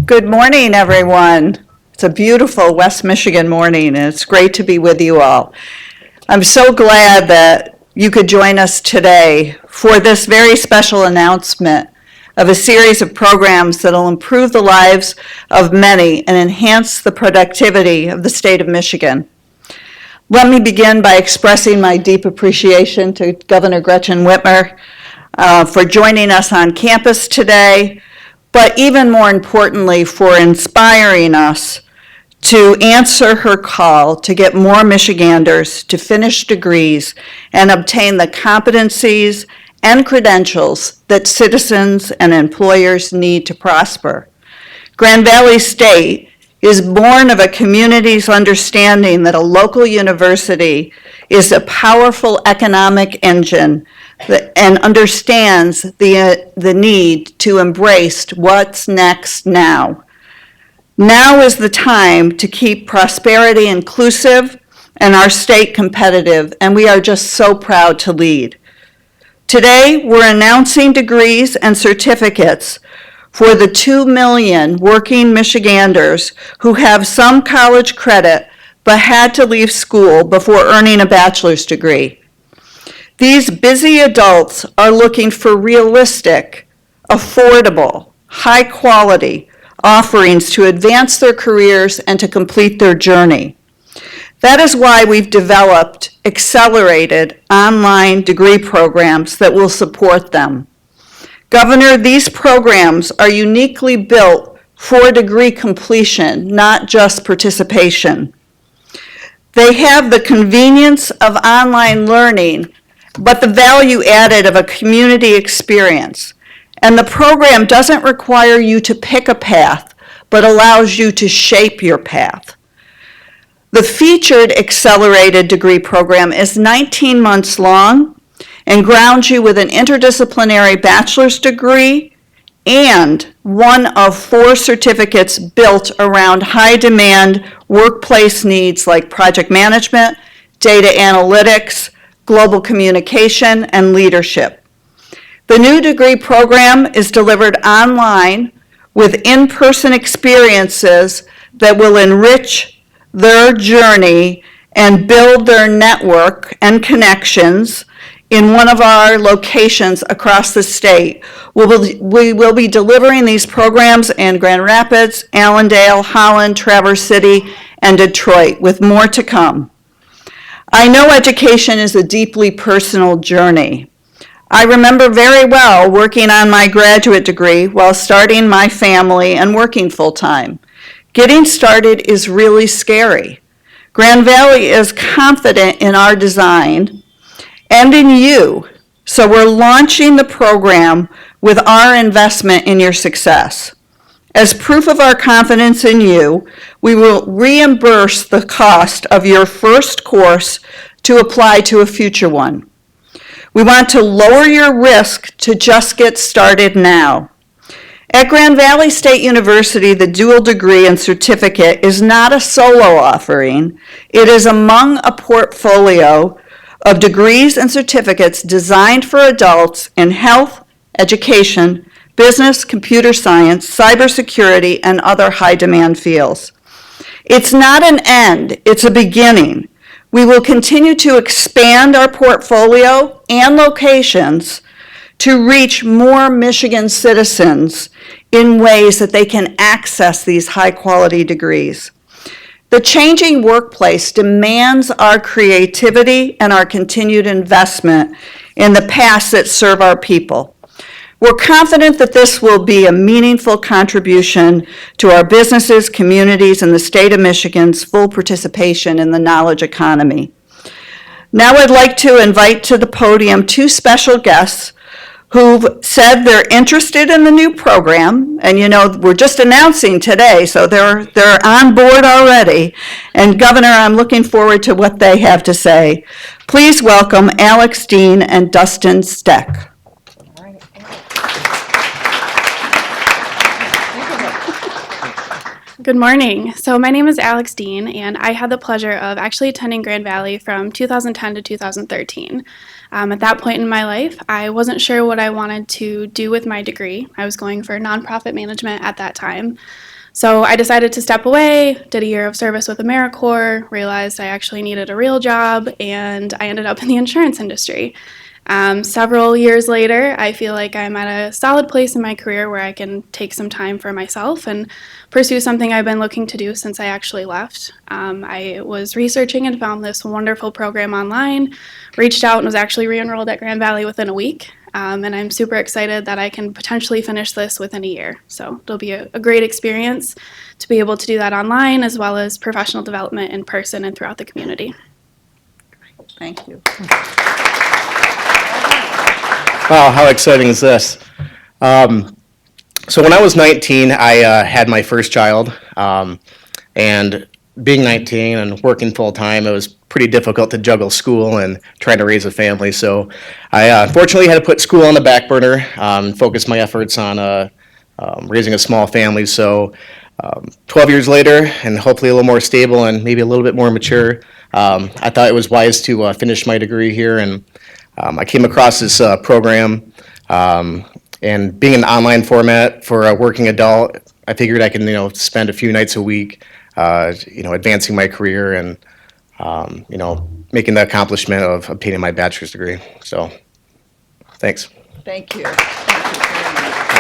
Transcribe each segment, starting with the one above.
Good morning, everyone. It's a beautiful West Michigan morning, and it's great to be with you all. I'm so glad that you could join us today for this very special announcement of a series of programs that will improve the lives of many and enhance the productivity of the state of Michigan. Let me begin by expressing my deep appreciation to Governor Gretchen Whitmer for joining us on campus today, but even more importantly, for inspiring us to answer her call to get more Michiganders to finish degrees and obtain the competencies and credentials that citizens and employers need to prosper. Grand Valley State is born of a community's understanding that a local university is a powerful economic engine and understands the need to embrace what's next now. Now is the time to keep prosperity inclusive and our state competitive, and we are just so proud to lead. Today, we're announcing degrees and certificates for the 2 million working Michiganders who have some college credit but had to leave school before earning a bachelor's degree. These busy adults are looking for realistic, affordable, high-quality offerings to advance their careers and to complete their journey. That is why we've developed accelerated online degree programs that will support them. Governor, these programs are uniquely built for degree completion, not just participation. They have the convenience of online learning, but the value added of a community experience. And the program doesn't require you to pick a path, but allows you to shape your path. The featured accelerated degree program is 19 months long and grounds you with an interdisciplinary bachelor's degree and one of 4 certificates built around high-demand workplace needs like project management, data analytics, global communication, and leadership. The new degree program is delivered online with in-person experiences that will enrich their journey and build their network and connections in one of our locations across the state. We will be delivering these programs in Grand Rapids, Allendale, Holland, Traverse City, and Detroit, with more to come. I know education is a deeply personal journey. I remember very well working on my graduate degree while starting my family and working full-time. Getting started is really scary. Grand Valley is confident in our design and in you, so we're launching the program with our investment in your success. As proof of our confidence in you, we will reimburse the cost of your first course to apply to a future one. We want to lower your risk to just get started now. At Grand Valley State University, the dual degree and certificate is not a solo offering. It is among a portfolio of degrees and certificates designed for adults in health, education, business, computer science, cybersecurity, and other high-demand fields. It's not an end, it's a beginning. We will continue to expand our portfolio and locations to reach more Michigan citizens in ways that they can access these high-quality degrees. The changing workplace demands our creativity and our continued investment in the paths that serve our people. We're confident that this will be a meaningful contribution to our businesses, communities, and the state of Michigan's full participation in the knowledge economy. Now I'd like to invite to the podium 2 special guests who've said they're interested in the new program, and we're just announcing today, so they're on board already. And Governor, I'm looking forward to what they have to say. Please welcome Alex Dean and Dustin Steck. Good morning. So my name is Alex Dean, and I had the pleasure of actually attending Grand Valley from 2010 to 2013. At that point in my life, I wasn't sure what I wanted to do with my degree. I was going for nonprofit management at that time. So I decided to step away, did a year of service with AmeriCorps, realized I actually needed a real job, and I ended up in the insurance industry. Several years later, I feel like I'm at a solid place in my career where I can take some time for myself and pursue something I've been looking to do since I actually left. I was researching and found this wonderful program online, reached out and was actually re-enrolled at Grand Valley within a week. And I'm super excited that I can potentially finish this within a year. So it'll be a great experience to be able to do that online as well as professional development in person and throughout the community. Thank you. Wow, how exciting is this? So when I was 19, I had my first child, and being 19 and working full-time, it was pretty difficult to juggle school and trying to raise a family. So I unfortunately had to put school on the back burner, focus my efforts on raising a small family. So 12 years later, and hopefully a little more stable and maybe a little bit more mature, I thought it was wise to finish my degree here, and I came across this program, and being an online format for a working adult, I figured I can, spend a few nights a week, advancing my career and, making the accomplishment of obtaining my bachelor's degree. So, thanks. Thank you. Thank you very much.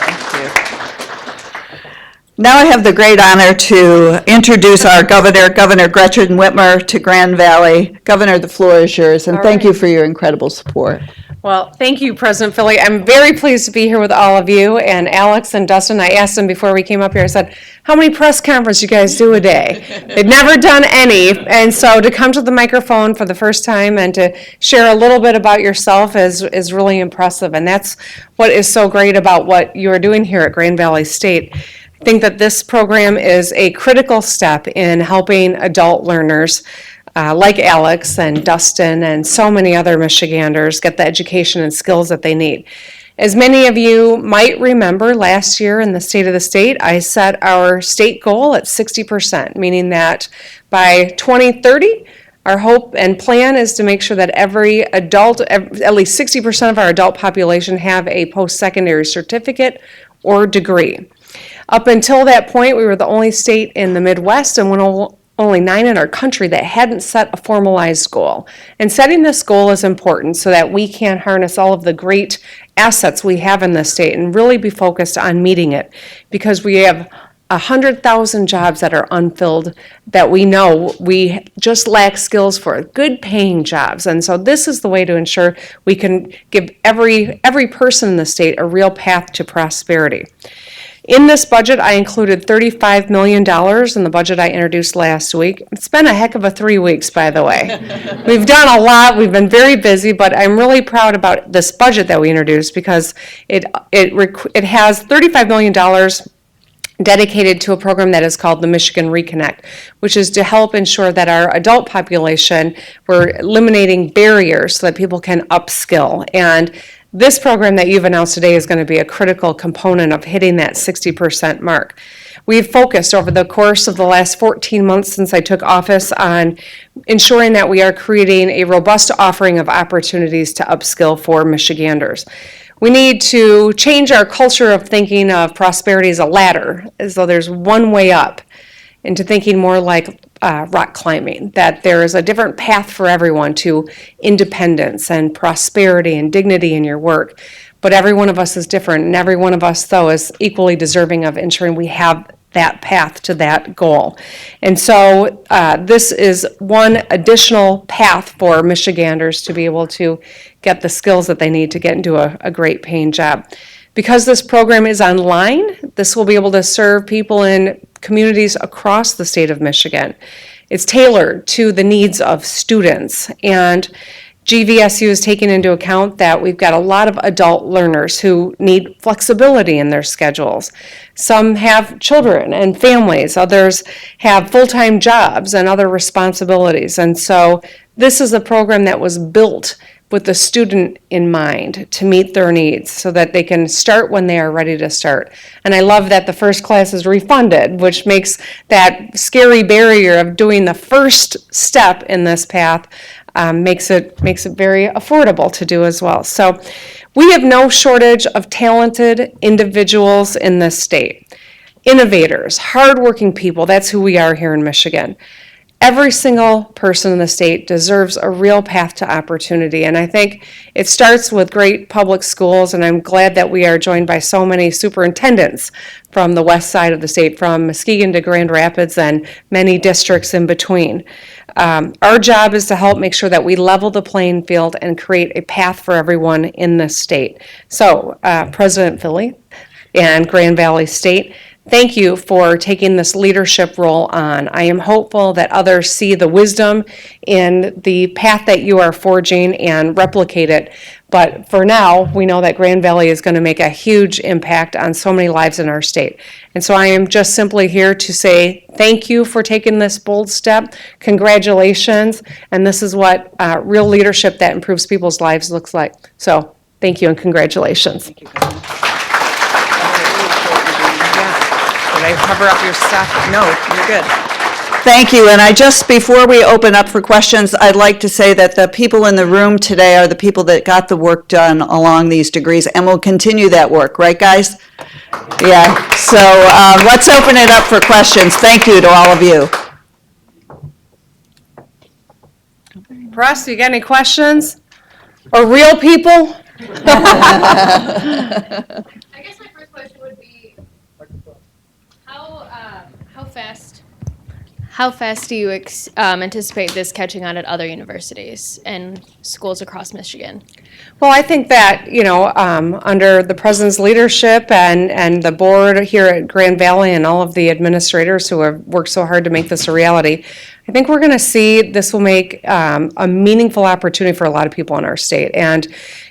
Thank you. Now I have the great honor to introduce our Governor Gretchen Whitmer, to Grand Valley. Governor, the floor is yours, and thank you for your incredible support. Well, thank you, President Philly. I'm very pleased to be here with all of you. And Alex and Dustin, I asked them before we came up here, I said, how many press conferences you guys do a day? They've never done any. And so to come to the microphone for the first time and to share a little bit about yourself is really impressive. And that's what is so great about what you're doing here at Grand Valley State. I think that this program is a critical step in helping adult learners like Alex and Dustin and so many other Michiganders get the education and skills that they need. As many of you might remember, last year in the State of the State, I set our state goal at 60%, meaning that by 2030, our hope and plan is to make sure that every adult, at least 60% of our adult population, have a post-secondary certificate or degree. Up until that point, we were the only state in the Midwest and only 9 in our country that hadn't set a formalized goal. And setting this goal is important so that we can harness all of the great assets we have in this state and really be focused on meeting it, because we have 100,000 jobs that are unfilled that we know we just lack skills for, good paying jobs. And so this is the way to ensure we can give every person in the state a real path to prosperity. In this budget, I included $35 million in the budget I introduced last week. It's been a heck of a 3 weeks, by the way. We've done a lot. We've been very busy, but I'm really proud about this budget that we introduced because it has $35 million dedicated to a program that is called the Michigan Reconnect, which is to help ensure that our adult population, we're eliminating barriers so that people can upskill. And this program that you've announced today is going to be a critical component of hitting that 60% mark. We've focused over the course of the last 14 months since I took office on ensuring that we are creating a robust offering of opportunities to upskill for Michiganders. We need to change our culture of thinking of prosperity as a ladder, as though there's one way up, into thinking more like rock climbing, that there is a different path for everyone to independence and prosperity and dignity in your work. But every one of us is different, and every one of us, though, is equally deserving of ensuring we have that path to that goal. And so this is one additional path for Michiganders to be able to get the skills that they need to get into a great paying job. Because this program is online, this will be able to serve people in communities across the state of Michigan. It's tailored to the needs of students, and GVSU is taking into account that we've got a lot of adult learners who need flexibility in their schedules. Some have children and families, others have full-time jobs and other responsibilities, and so this is a program that was built with the student in mind to meet their needs so that they can start when they are ready to start. And I love that the first class is refunded, which makes that scary barrier of doing the first step in this path makes it very affordable to do as well. So we have no shortage of talented individuals in this state. innovators, hardworking people. That's who we are here in Michigan. Every single person in the state deserves a real path to opportunity. And I think it starts with great public schools, and I'm glad that we are joined by so many superintendents from the west side of the state, from Muskegon to Grand Rapids and many districts in between. Our job is to help make sure that we level the playing field and create a path for everyone in this state. So, President Philly and Grand Valley State, thank you for taking this leadership role on. I am hopeful that others see the wisdom in the path that you are forging and replicate it. But for now, we know that Grand Valley is going to make a huge impact on so many lives in our state. And so I am just simply here to say thank you for taking this bold step. Congratulations. And this is what real leadership that improves people's lives looks like. So thank you and congratulations. Did I cover up your stuff? No, you're good. Thank you, and before we open up for questions, I'd like to say that the people in the room today are the people that got the work done along these degrees, and will continue that work, right, guys? Yeah, so let's open it up for questions. Thank you to all of you. Press, you got any questions? Or real people? I guess my first question would be, how fast do you anticipate this catching on at other universities and schools across Michigan? Well, I think that, under the president's leadership and the board here at Grand Valley and all of the administrators who have worked so hard to make this a reality, I think we're going to see this will make a meaningful opportunity for a lot of people in our state. And,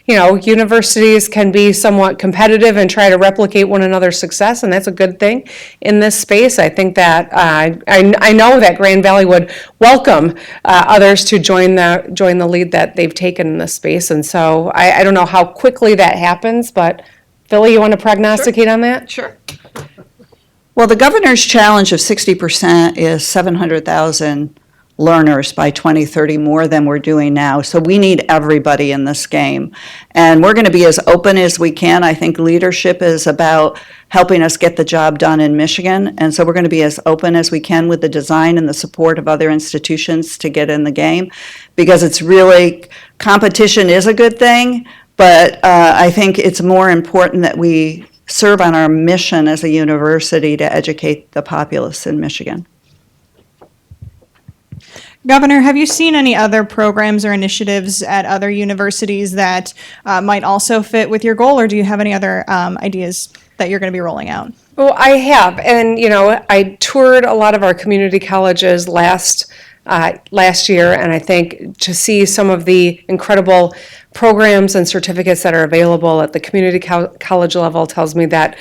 universities can be somewhat competitive and try to replicate one another's success, and that's a good thing in this space. I think that I know that Grand Valley would welcome others to join the lead that they've taken in this space. And so I don't know how quickly that happens, but Philly, you want to prognosticate on that? Sure. Well, the governor's challenge of 60% is 700,000 learners by 2030, more than we're doing now. So we need everybody in this game. And we're going to be as open as we can. I think leadership is about helping us get the job done in Michigan. And so we're going to be as open as we can with the design and the support of other institutions to get in the game, because it's really, competition is a good thing, but I think it's more important that we serve on our mission as a university to educate the populace in Michigan. Governor, have you seen any other programs or initiatives at other universities that might also fit with your goal, or do you have any other ideas that you're going to be rolling out? Well, I have, and I toured a lot of our community colleges last year, and I think to see some of the incredible programs and certificates that are available at the community college level tells me that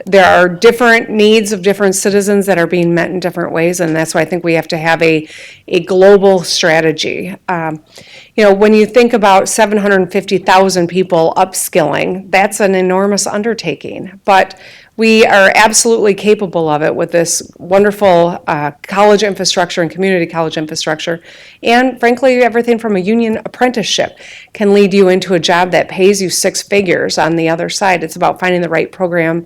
there are different needs of different citizens that are being met in different ways, and that's why I think we have to have a global strategy. When you think about 750,000 people upskilling, that's an enormous undertaking, but we are absolutely capable of it with this wonderful college infrastructure and community college infrastructure. And frankly, everything from a union apprenticeship can lead you into a job that pays you six figures on the other side. It's about finding the right program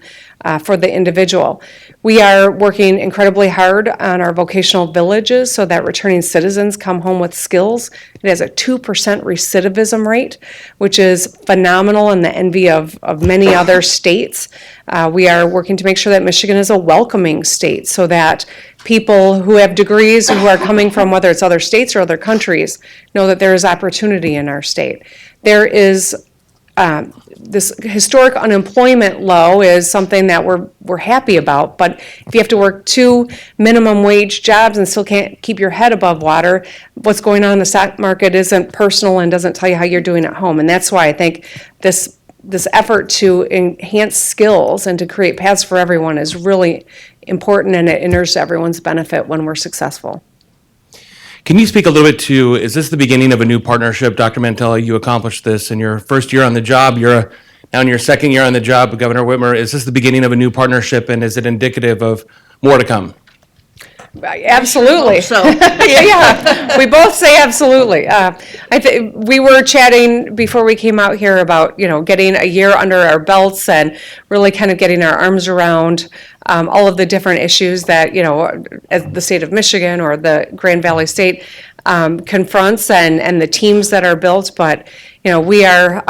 for the individual. We are working incredibly hard on our vocational villages so that returning citizens come home with skills. It has a 2% recidivism rate, which is phenomenal and the envy of many other states. We are working to make sure that Michigan is a welcoming state so that people who have degrees who are coming from whether it's other states or other countries know that there is opportunity in our state. There is this historic unemployment low is something that we're happy about, but if you have to work 2 minimum wage jobs and still can't keep your head above water, what's going on in the stock market isn't personal and doesn't tell you how you're doing at home. And that's why I think this effort to enhance skills and to create paths for everyone is really important, and it inures to everyone's benefit when we're successful. Can you speak a little bit to, is this the beginning of a new partnership? Dr. Mantella, you accomplished this in your first year on the job. You're now in your second year on the job, Governor Whitmer. Is this the beginning of a new partnership, and is it indicative of more to come? Absolutely. So, Yeah, we both say absolutely. We were chatting before we came out here about, getting a year under our belts and really kind of getting our arms around all of the different issues that, as the state of Michigan or the Grand Valley State confronts and the teams that are built. But, we are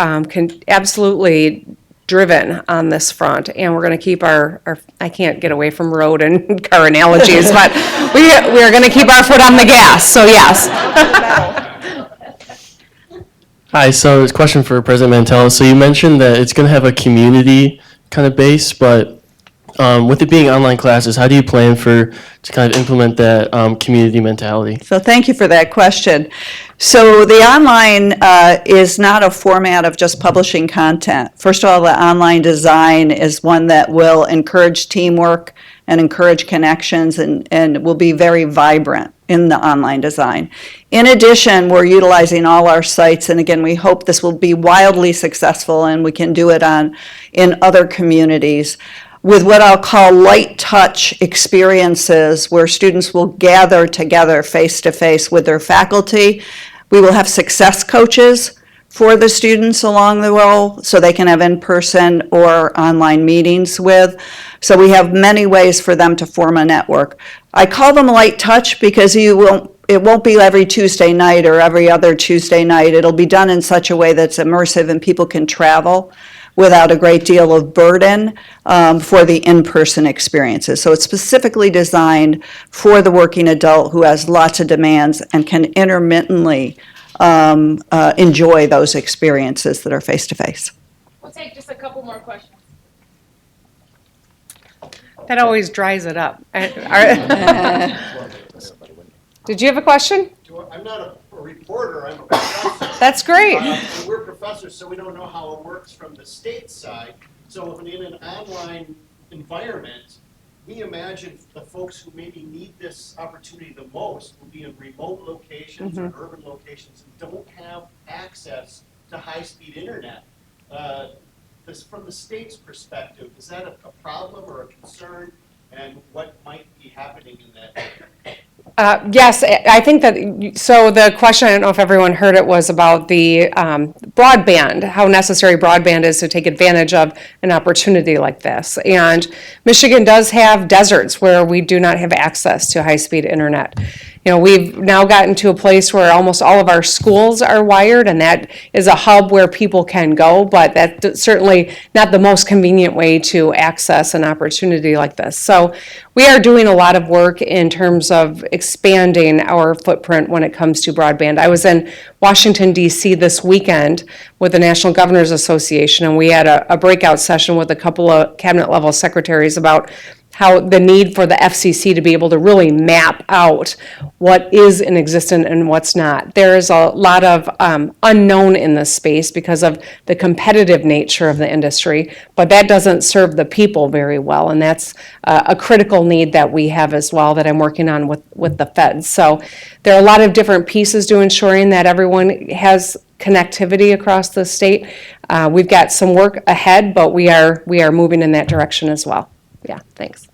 absolutely driven on this front, and we're going to keep our I can't get away from road and car analogies, but we are going to keep our foot on the gas, so yes. Hi, so it's a question for President Mantella. So you mentioned that it's going to have a community kind of base, but with it being online classes, how do you plan to kind of implement that community mentality? so thank you for that question. So the online is not a format of just publishing content. First of all, the online design is one that will encourage teamwork and encourage connections and will be very vibrant in the online design. In addition, we're utilizing all our sites, and again, we hope this will be wildly successful and we can do it in other communities, with what I'll call light touch experiences where students will gather together face to face with their faculty. We will have success coaches for the students along the way so they can have in-person or online meetings with. So we have many ways for them to form a network. I call them light touch because it won't be every Tuesday night or every other Tuesday night. It'll be done in such a way that's immersive and people can travel without a great deal of burden for the in-person experiences. So it's specifically designed for the working adult who has lots of demands and can intermittently enjoy those experiences that are face-to-face. We'll take just a couple more questions. That always dries it up. Did you have a question? I'm not a reporter, I'm a professor. That's great. And we're professors, so we don't know how it works from the state side. So in an online environment, we imagine the folks who maybe need this opportunity the most will be in remote locations or urban locations and don't have access to high-speed internet. From the state's perspective, is that a problem or a concern? And what might be happening in that? Yes, I think that, so the question, I don't know if everyone heard it, was about the broadband, how necessary broadband is to take advantage of an opportunity like this. And Michigan does have deserts where we do not have access to high-speed internet. We've now gotten to a place where almost all of our schools are wired, and that is a hub where people can go, but that's certainly not the most convenient way to access an opportunity like this. So we are doing a lot of work in terms of expanding our footprint when it comes to broadband. I was in Washington, D.C. this weekend with the National Governors Association, and we had a breakout session with a couple of cabinet-level secretaries about how the need for the FCC to be able to really map out what is in existence and what's not. There is a lot of unknown in this space because of the competitive nature of the industry, but that doesn't serve the people very well, and that's a critical need that we have as well that I'm working on with the feds. So there are a lot of different pieces to ensuring that everyone has connectivity across the state. We've got some work ahead, but we are moving in that direction as well. Yeah, thanks.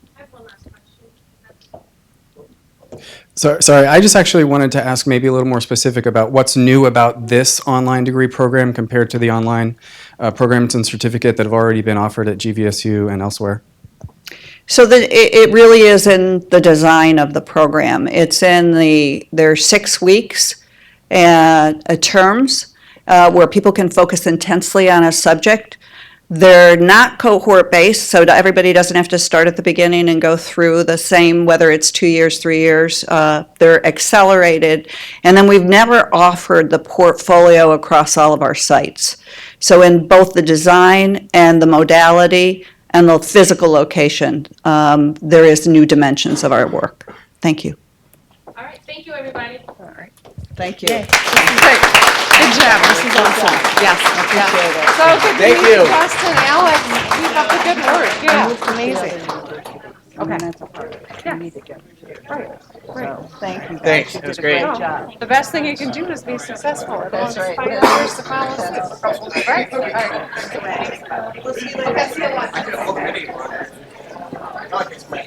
Sorry, I just actually wanted to ask maybe a little more specific about what's new about this online degree program compared to the online programs and certificate that have already been offered at GVSU and elsewhere. So it really is in the design of the program. It's there's 6 weeks terms where people can focus intensely on a subject. They're not cohort-based, so everybody doesn't have to start at the beginning and go through the same, whether it's 2 years, 3 years. They're accelerated. And then we've never offered the portfolio across all of our sites. So in both the design and the modality and the physical location, there is new dimensions of our work. Thank you. All right, thank you, everybody. All right. Thank you. Good job, this is awesome. Yes. So good Thank to meet you. Preston, Alex, keep up the good work. Yeah, it's amazing. Thank you. Thanks, it was great. The best thing you can do is be successful. It'll inspire others to follow suit. Right? All right. We'll see you later. I like it's my